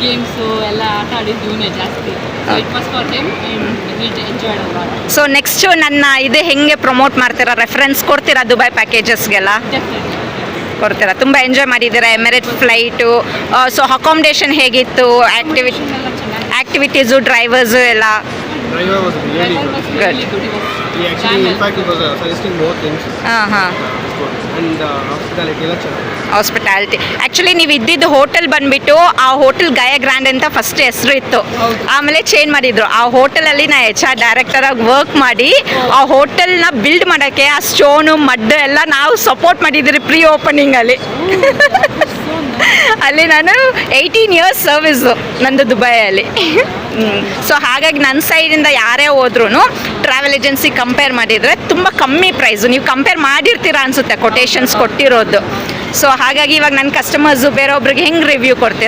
Games ಎಲ್ಲ ಆಟ ಆಡಿದ್ದು ಇವನೇ ಜಾಸ್ತಿ. It was for him and he enjoyed a lot. So next ನನ್ನ ಇದು ಹೆಂಗೆ ಪ್ರಮೋಟ್ ಮಾಡ್ತೀರಾ, ರೆಫರೆನ್ಸ್ ಕೊಡ್ತೀರಾ ದುಬೈ ಪ್ಯಾಕೇಜಸ್ಗೆಲ್ಲ? ಡೆಫಿನೆಟ್ಲಿ ಕೊಡ್ತೀರಾ? ತುಂಬ ಎಂಜಾಯ್ ಮಾಡಿದ್ದೀರಾ ಎಮಿರೇಟ್ ಫ್ಲೈಟು. ಸೊ ಅಕಾಮಿಡೇಷನ್ ಹೇಗಿತ್ತು, ಎಲ್ಲ ಚೆನ್ನಾಗಿ ಆ್ಯಕ್ಟಿವಿಟೀಸು, ಡ್ರೈವರ್ಸು ಎಲ್ಲ? Driver was really driver good. Was really good. He actually, in fact, he was suggesting more things. ಹಾಂ Good. And hospitality ಎಲ್ಲ ಚೆನ್ನಾಗಿ. ಹಾಸ್ಪಿಟಾಲಿಟಿ. ಆ್ಯಕ್ಚುಲಿ ನೀವು ಇದ್ದಿದ್ದು ಹೋಟೆಲ್ ಬಂದುಬಿಟ್ಟು ಆ ಹೋಟೆಲ್ ಗಯ ಗ್ರ್ಯಾಂಡ್ ಅಂತ ಫಸ್ಟ್ ಹೆಸರು ಇತ್ತು, ಹೌದು. ಆಮೇಲೆ ಚೇಂಜ್ ಮಾಡಿದ್ರು. ಆ ಹೋಟೆಲಲ್ಲಿ ನಾ HR ಡೈರೆಕ್ಟರಾಗಿ ವರ್ಕ್ ಮಾಡಿ ಆ ಹೋಟೆಲ್ನ ಬಿಲ್ಡ್ ಮಾಡೋಕ್ಕೆ ಆ ಸ್ಟೋನು ಮಡ್ ಎಲ್ಲ ನಾವು ಸಪೋರ್ಟ್ ಮಾಡಿದ್ದೀರಿ ಪ್ರೀ ಓಪನಿಂಗಲ್ಲಿ. ಅಲ್ಲಿ ನಾನು 18 ಇಯರ್ಸ್ ಸರ್ವಿಸು ನಂದು ದುಬೈಯಲ್ಲಿ. ಸೊ ಹಾಗಾಗಿ ನನ್ನ ಸೈಡಿಂದ ಯಾರೇ ಹೋದ್ರೂ ಟ್ರಾವೆಲ್ ಏಜೆನ್ಸಿ ಕಂಪೇರ್ ಮಾಡಿದರೆ ತುಂಬ ಕಮ್ಮಿ ಪ್ರೈಸು. ನೀವು ಕಂಪೇರ್ ಮಾಡಿರ್ತೀರಾ ಅನಿಸುತ್ತೆ ಕೊಟೇಶನ್ಸ್ ಕೊಟ್ಟಿರೋದು. ಸೊ ಹಾಗಾಗಿ ಇವಾಗ ನನ್ನ ಕಸ್ಟಮರ್ಸು ಬೇರೊಬ್ರಿಗೆ ಹೆಂಗೆ ರಿವ್ಯೂ ಕೊಡ್ತೀರಾ,